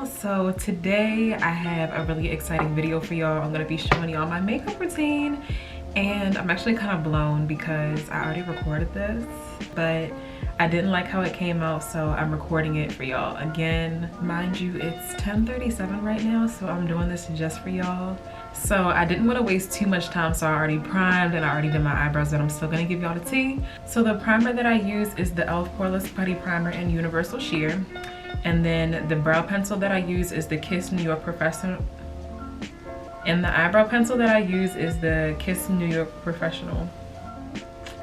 So today I have a really exciting video for y'all. I'm gonna be showing y'all my makeup routine, and I'm actually kind of blown because I already recorded this, but I didn't like how it came out, so I'm recording it for y'all again. Mind you, it's 10:37 right now, so I'm doing this just for y'all. So I didn't want to waste too much time, so I already primed and I already did my eyebrows, but I'm still gonna give y'all the tea. So the primer that I use is the e.l.f. Poreless Putty Primer in Universal Sheer. And then the brow pencil that I use is the Kiss New York Professional. And the eyebrow pencil that I use is the Kiss New York Professional.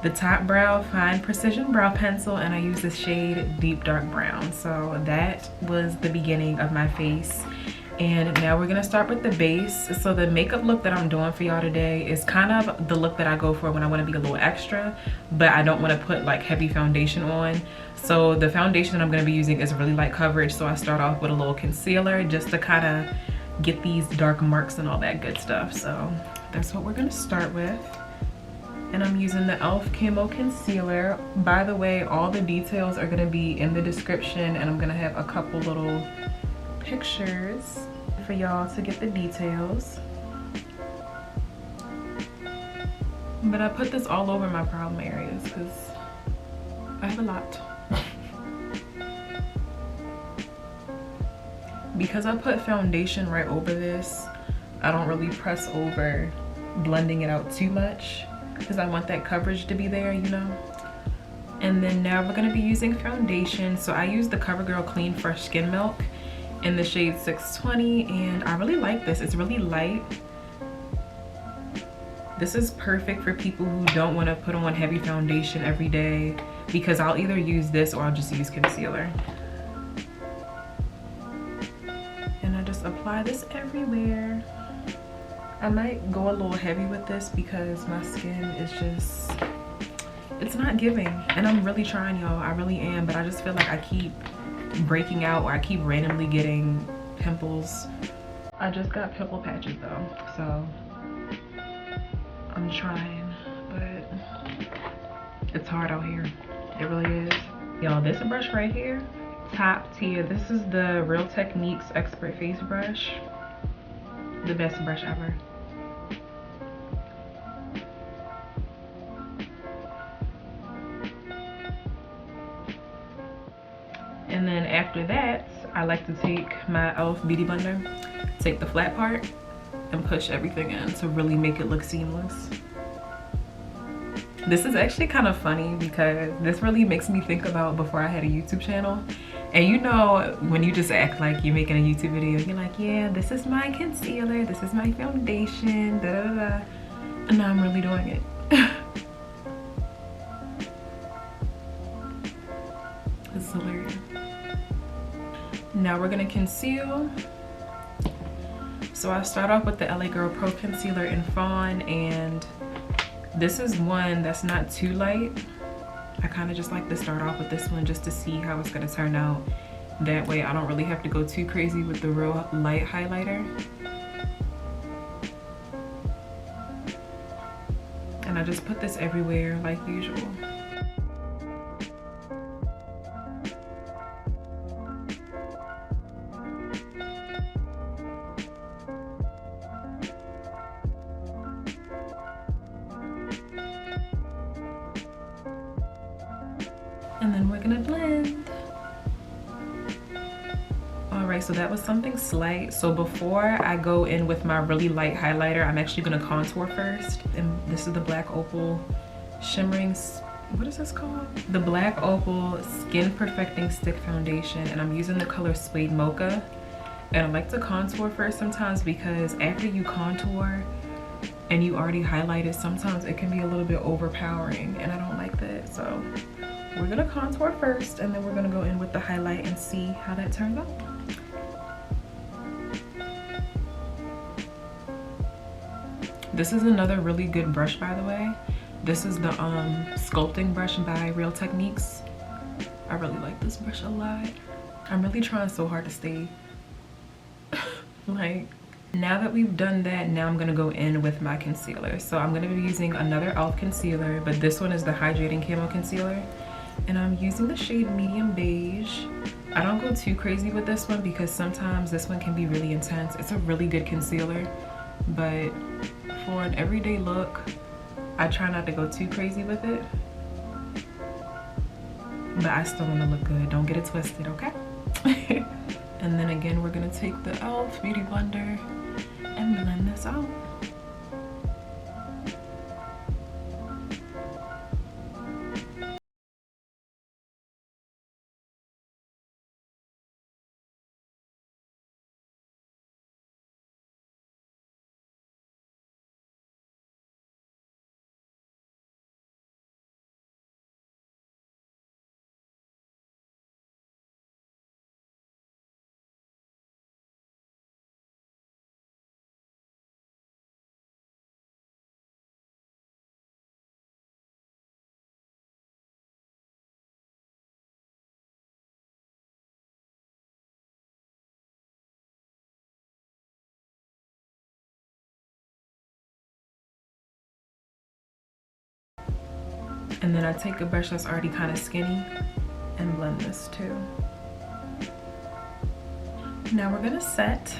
The Top Brow Fine Precision Brow Pencil, and I use the shade Deep Dark Brown. So that was the beginning of my face. And now we're gonna start with the base. So the makeup look that I'm doing for y'all today is kind of the look that I go for when I wanna be a little extra, but I don't wanna put like heavy foundation on. So the foundation that I'm gonna be using is really light coverage. So I start off with a little concealer just to kind of get these dark marks and all that good stuff. So that's what we're gonna start with. And I'm using the e.l.f. Camo Concealer. By the way, all the details are gonna be in the description, and I'm gonna have a couple little pictures for y'all to get the details. But I put this all over my problem areas because I have a lot. Because I put foundation right over this, I don't really press over blending it out too much because I want that coverage to be there, you know. And then now we're gonna be using foundation. So I use the CoverGirl Clean Fresh Skin Milk in the shade 620, and I really like this. It's really light. This is perfect for people who don't want to put on heavy foundation every day, because I'll either use this or I'll just use concealer. And I just apply this everywhere. I might go a little heavy with this because my skin is just, it's not giving. And I'm really trying, y'all. I really am, but I just feel like I keep breaking out, or I keep randomly getting pimples. I just got pimple patches though, so I'm trying, but it's hard out here. It really is. Y'all, this brush right here, top tier. This is the Real Techniques Expert Face Brush. The best brush ever. And then after that, I like to take my e.l.f. Beauty Blender, take the flat part, and push everything in to really make it look seamless. This is actually kind of funny because this really makes me think about before I had a YouTube channel. And you know, when you just act like you're making a YouTube video, you're like, yeah, this is my concealer, this is my foundation, da da da. And now I'm really doing it. It's hilarious. Now we're gonna conceal. So I start off with the LA Girl Pro Concealer in Fawn, and this is one that's not too light. I kind of just like to start off with this one just to see how it's gonna turn out. That way I don't really have to go too crazy with the real light highlighter. And I just put this everywhere like usual. And then we're gonna blend. All right, so that was something slight. So before I go in with my really light highlighter, I'm actually gonna contour first. And this is the Black Opal Shimmering, what is this called? The Black Opal Skin Perfecting Stick Foundation, and I'm using the color Suede Mocha. And I like to contour first sometimes because after you contour and you already highlighted, sometimes it can be a little bit overpowering, and I don't like that. So we're gonna contour first, and then we're gonna go in with the highlight and see how that turns out. This is another really good brush, by the way. This is the sculpting brush by Real Techniques. I really like this brush a lot. I'm really trying so hard to stay like, now that we've done that, now I'm gonna go in with my concealer. So I'm gonna be using another e.l.f. concealer, but this one is the Hydrating Camo Concealer. And I'm using the shade Medium Beige. I don't go too crazy with this one because sometimes this one can be really intense. It's a really good concealer, but for an everyday look, I try not to go too crazy with it. But I still want to look good. Don't get it twisted, okay? And then again, we're gonna take the e.l.f. Beauty Blender and blend this out. And then I take a brush that's already kind of skinny and blend this too. Now we're gonna set.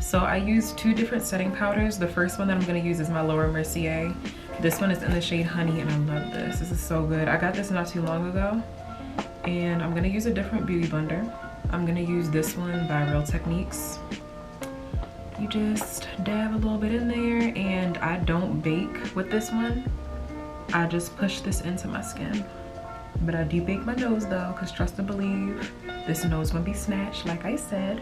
So I use two different setting powders. The first one that I'm gonna use is my Lower Mercier. This one is in the shade Honey, and I love this. This is so good. I got this not too long ago. And I'm gonna use a different beauty blender. I'm gonna use this one by Real Techniques. You just dab a little bit in there, and I don't bake with this one. I just push this into my skin. But I do bake my nose though, because trust and believe, this nose won't be snatched like I said.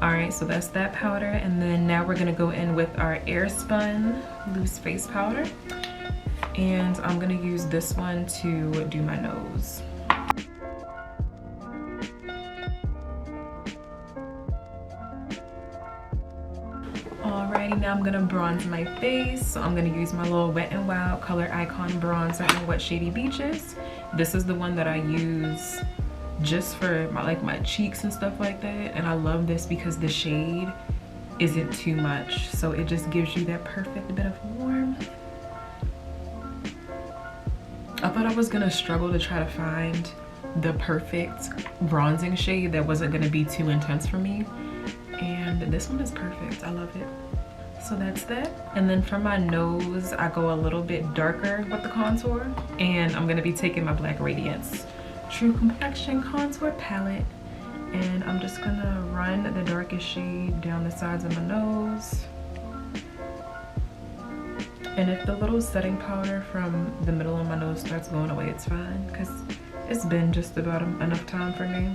Alright, so that's that powder, and then now we're gonna go in with our Airspun loose face powder. And I'm gonna use this one to do my nose. Alrighty, now I'm gonna bronze my face. So I'm gonna use my little Wet n Wild Color Icon bronzer in Wet Shady Beaches. This is the one that I use just for my cheeks and stuff like that, and I love this because the shade isn't too much, so it just gives you that perfect bit of warmth. I thought I was gonna struggle to try to find the perfect bronzing shade that wasn't gonna be too intense for me, and this one is perfect. I love it. So that's that. And then for my nose, I go a little bit darker with the contour, and I'm gonna be taking my black Radiance True Complexion contour palette, and I'm just gonna run the darkest shade down the sides of my nose. And if the little setting powder from the middle of my nose starts going away, it's fine, because it's been just about enough time for me.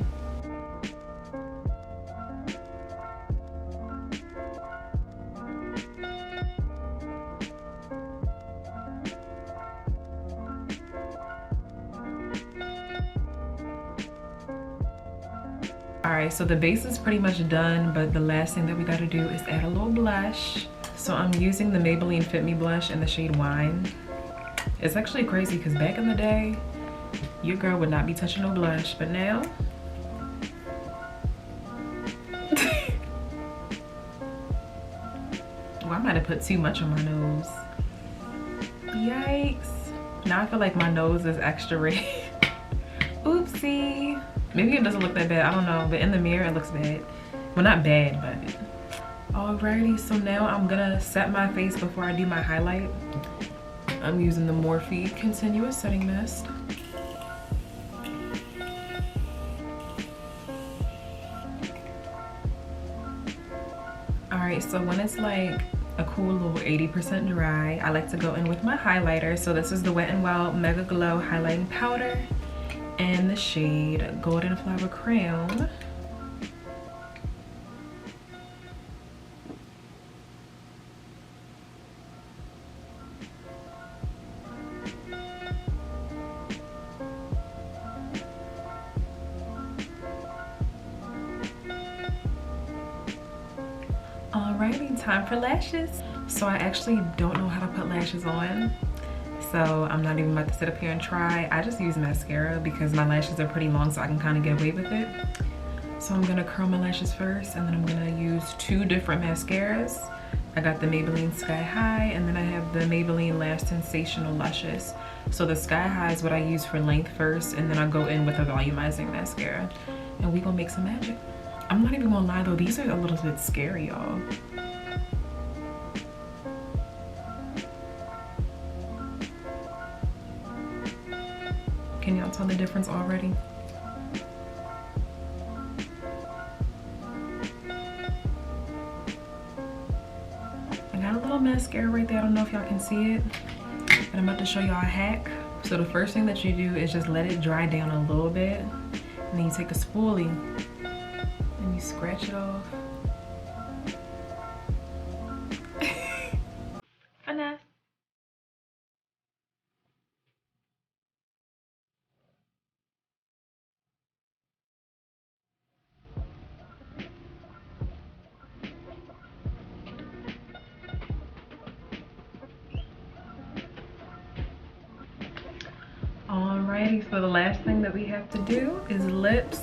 Alright, so the base is pretty much done, but the last thing that we gotta do is add a little blush. So I'm using the Maybelline Fit Me blush in the shade Wine. It's actually crazy because back in the day, your girl would not be touching no blush, but now... Well, I might have put too much on my nose. Yikes. Now I feel like my nose is extra red. Oopsie. Maybe it doesn't look that bad, I don't know, but in the mirror it looks bad. Well, not bad, but... Alrighty, so now I'm gonna set my face before I do my highlight. I'm using the Morphe Continuous Setting Mist. Alright, so when it's like a cool little 80% dry, I like to go in with my highlighter. So this is the Wet n Wild Mega Glow Highlighting Powder in the shade Golden Flower Crown. Alrighty, time for lashes. So I actually don't know how to put lashes on. so I'm not even about to sit up here and try. I just use mascara because my lashes are pretty long, so I can kind of get away with it. So I'm gonna curl my lashes first, and then I'm gonna use two different mascaras. I got the Maybelline Sky High, and then I have the Maybelline Lash Sensational Luscious. So the Sky High is what I use for length first, and then I go in with a volumizing mascara. And we gonna make some magic. I'm not even gonna lie though, these are a little bit scary, y'all. Can y'all tell the difference already? I got a little mascara right there. I don't know if y'all can see it, but I'm about to show y'all a hack. So the first thing that you do is just let it dry down a little bit, and then you take a spoolie and you scratch it off. Enough. Alrighty, so the last thing that we have to do is lips.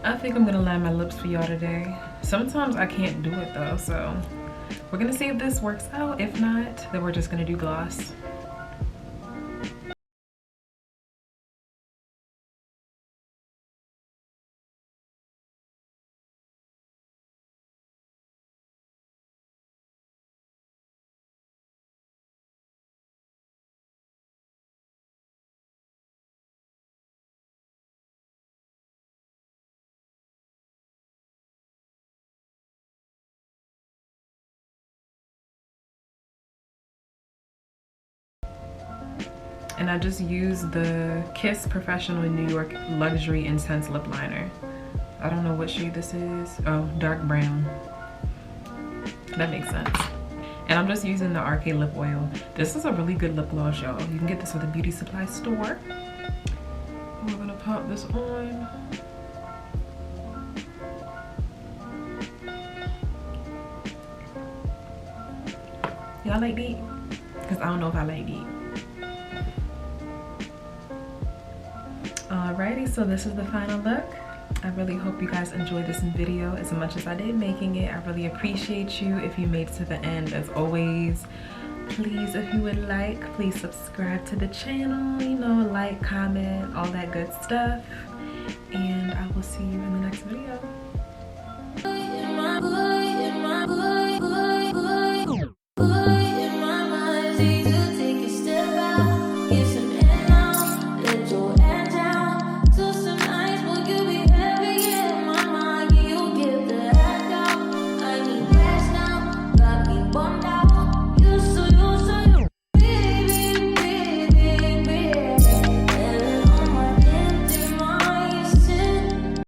I think I'm gonna line my lips for y'all today. Sometimes I can't do it though, so we're gonna see if this works out. If not, then we're just gonna do gloss. And I just used the Kiss Professional New York Luxury Intense Lip Liner. I don't know what shade this is. Oh, dark brown. That makes sense. And I'm just using the RK Lip Oil. This is a really good lip gloss, y'all. You can get this at the beauty supply store. And we're gonna pop this on. Y'all like deep? Because I don't know if I like deep. Alrighty, so this is the final look. I really hope you guys enjoyed this video as much as I did making it. I really appreciate you if you made it to the end. As always, please, if you would like, please subscribe to the channel, you know, like, comment, all that good stuff. And I will see you in the next video.